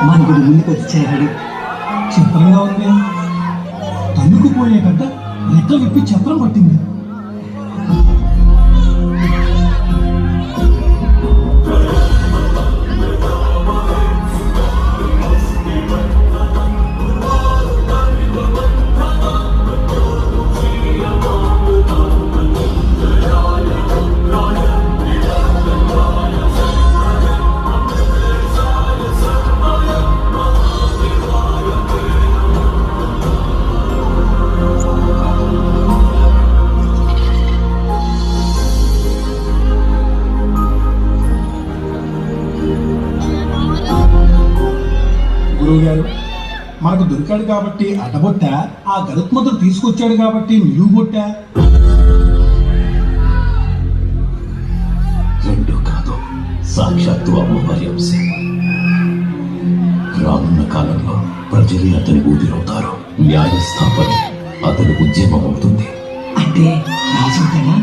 మన గుడి ముందుకు వచ్చాడు. చిత్రంగా ఉంది. తన్నుకుపోయే గడ్డ రెక్కలు విప్పి చత్రం పట్టింది. గురువు గారు, మనకు దొరికాడు కాబట్టి అడ్డబొట్టా, ఆ గరుత్మంతుడు తీసుకొచ్చాడు కాబట్టి నిలువుబొట్టా? రెండు కాదు, సాక్షాత్తు అమ్మవారి అంశే. రానున్న కాలంలో ప్రజలే అతని ఊపిరవుతారు. న్యాయస్థాపన అతని ఉద్యమం అవుతుంది. అంటే రాజుతాడా?